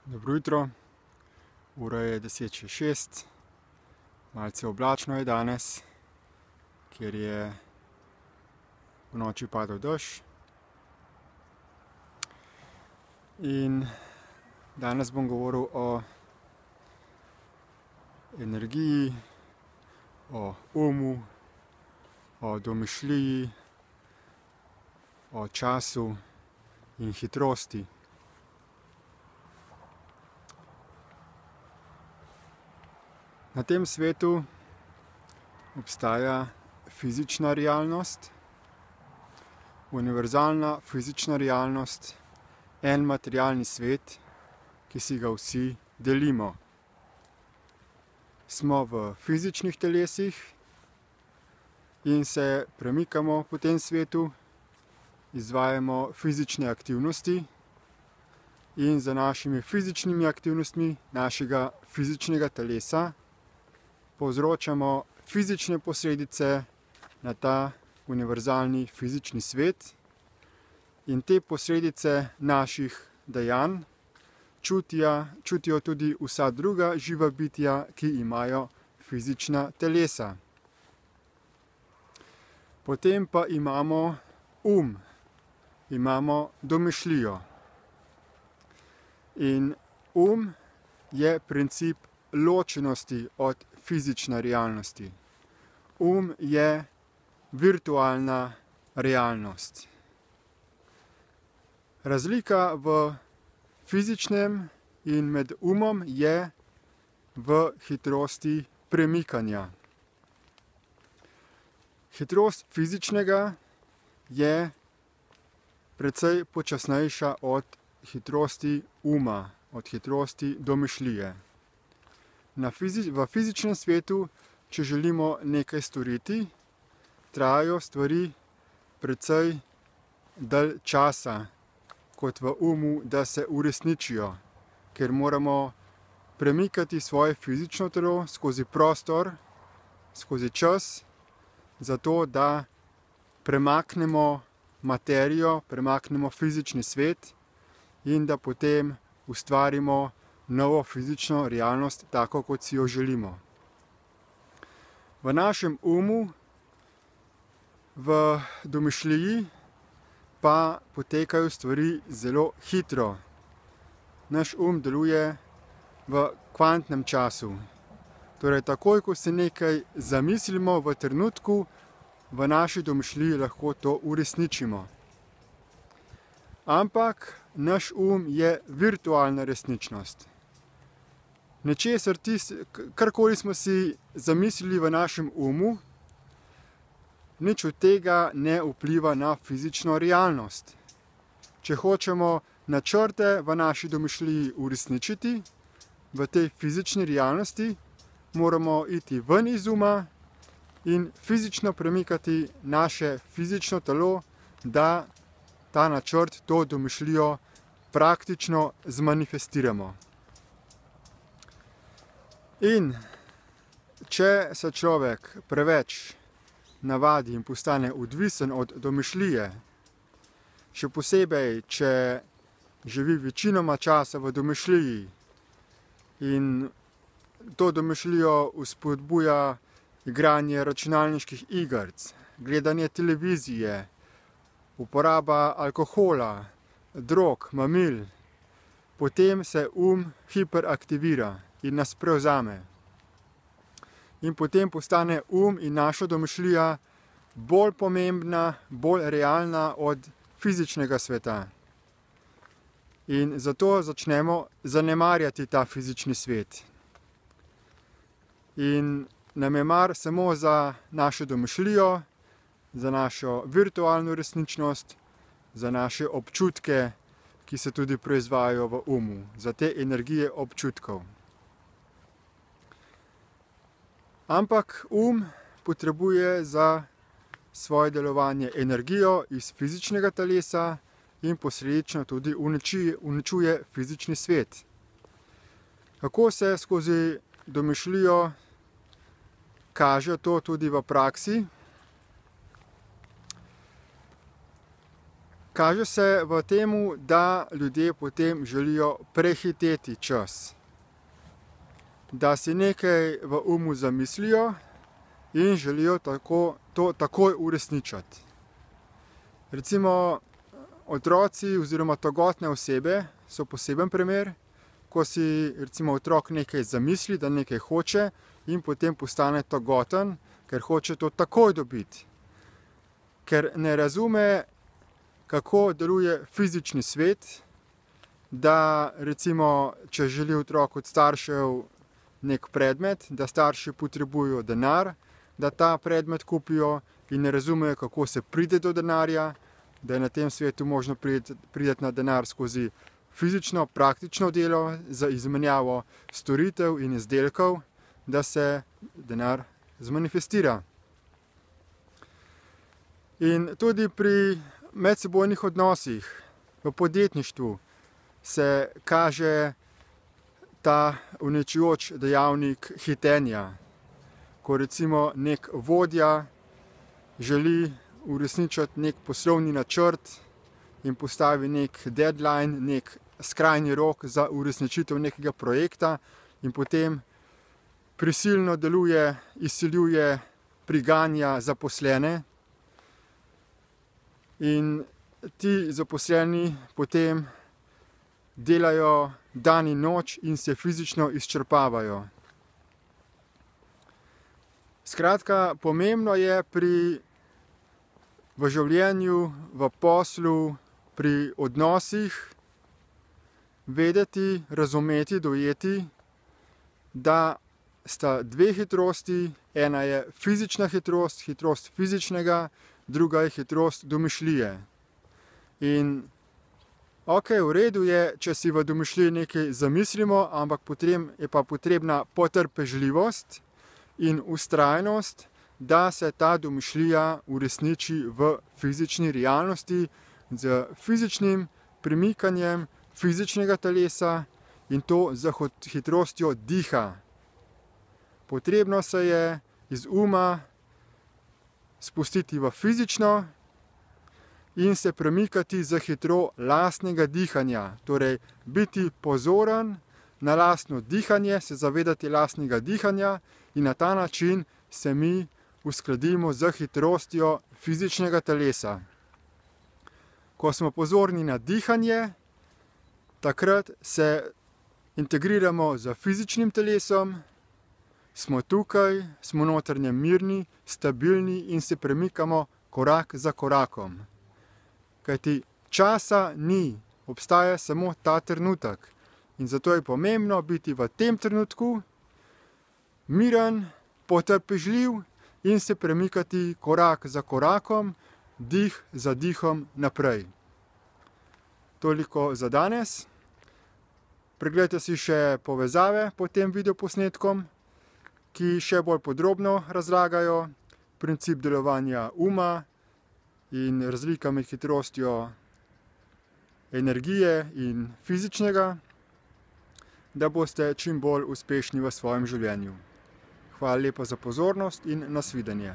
Dobro jutro, ura je 10:06, malce oblačno je danes, ker je v noči padal dež. In danes bom govoril o energiji, o umu, o domišljiji, o času in hitrosti. Na tem svetu obstaja fizična realnost, univerzalna fizična realnost, en materialni svet, ki si ga vsi delimo. Smo v fizičnih telesih in se premikamo po tem svetu, izvajamo fizične aktivnosti in za našimi fizičnimi aktivnostmi našega fizičnega telesa povzročamo fizične posledice na ta univerzalni fizični svet in te posledice naših dejanj čutijo tudi vsa druga živa bitja, ki imajo fizična telesa. Potem pa imamo imamo domišljijo. In je princip ločenosti od fizične realnosti. Je virtualna realnost. Razlika v fizičnem in med umom je v hitrosti premikanja. Hitrost fizičnega je precej počasnejša od hitrosti uma, od hitrosti domišljije. V fizičnem svetu, če želimo nekaj storiti, trajajo stvari precej dalj časa kot v umu, da se uresničijo, ker moramo premikati svoje fizično telo skozi prostor, skozi čas, zato da premaknemo materijo, premaknemo fizični svet in da potem ustvarimo novo fizično realnost, tako kot si jo želimo. V našem umu, v domišljiji, pa potekajo stvari zelo hitro. Naš deluje v kvantnem času. Torej, takoj, ko se nekaj zamislimo v trenutku, v naši domišljiji lahko to uresničimo. Ampak naš je virtualna resničnost. Nečesar karkoli smo si zamislili v našem umu, nič od tega ne vpliva na fizično realnost. Če hočemo načrte v naši domišljiji uresničiti, v tej fizični realnosti, moramo iti ven iz uma in fizično premikati naše fizično telo, da ta načrt, to domišljijo praktično zmanifestiramo. In če se človek preveč navadi in postane odvisen od domišljije, še posebej, če živi večinoma časa v domišljiji in to domišljijo vzpodbuja igranje računalniških igric, gledanje televizije, uporaba alkohola, drog, mamil, potem se hiperaktivira in nas prevzame. In potem postane in naša domišljija bolj pomembna, bolj realna od fizičnega sveta. In zato začnemo zanemarjati ta fizični svet. In nam je mar samo za našo domišljijo, za našo virtualno resničnost, za naše občutke, ki se tudi proizvajajo v umu, za te energije občutkov. Ampak potrebuje za svoje delovanje energijo iz fizičnega telesa in posledično tudi uničuje fizični svet. Kako se skozi domišljijo kaže to tudi v praksi? kaže se v tem, da ljudje potem želijo prehiteti čas. Da si nekaj v umu zamislijo in želijo to takoj uresničiti. Recimo otroci oziroma togotne osebe so poseben primer, ko si recimo otrok nekaj zamisli, da nekaj hoče in potem postane togoten, ker hoče to takoj dobiti. Ker ne razume, kako deluje fizični svet, da recimo, če želi otrok od staršev nek predmet, da starši potrebujejo denar, da ta predmet kupijo in ne razumejo, kako se pride do denarja, da je na tem svetu možno priti na denar skozi fizično, praktično delo za izmenjavo storitev in izdelkov, da se denar zmanifestira. In tudi pri medsebojnih odnosih, v podjetništvu se kaže ta uničujoč dejavnik hitenja. Ko recimo nek vodja želi uresničiti nek poslovni načrt in postavi nek deadline, nek skrajni rok za uresničitev nekega projekta in potem prisilno deluje, izsiljuje, priganja zaposlene. In ti zaposleni potem delajo dan in noč in se fizično izčrpavajo. Skratka, pomembno je v življenju, v poslu, pri odnosih vedeti, razumeti, dojeti, da sta dve hitrosti, ena je fizična hitrost, hitrost fizičnega, druga je hitrost domišljije. In v redu je, če si v domišljiji nekaj zamislimo, ampak potem je pa potrebna potrpežljivost in vztrajnost, da se ta domišljija uresniči v fizični realnosti z fizičnim premikanjem fizičnega telesa in to z hitrostjo diha. Potrebno se je iz uma spustiti v fizično in se premikati z hitro lastnega dihanja. Torej, biti pozoren na lastno dihanje, se zavedati lastnega dihanja in na ta način se mi uskladimo z hitrostjo fizičnega telesa. Ko smo pozorni na dihanje, takrat se integriramo z fizičnim telesom, smo tukaj, smo notranje mirni, stabilni in se premikamo korak za korakom. Kajti časa ni, obstaja samo ta trenutek. In zato je pomembno biti v tem trenutku miren, potrpežljiv in se premikati korak za korakom, dih za dihom naprej. Toliko za danes. Preglejte si še povezave pod tem videoposnetkom, ki še bolj podrobno razlagajo princip delovanja uma in razlika med hitrostjo energije in fizičnega, da boste čim bolj uspešni v svojem življenju. Hvala lepa za pozornost in nasvidenje.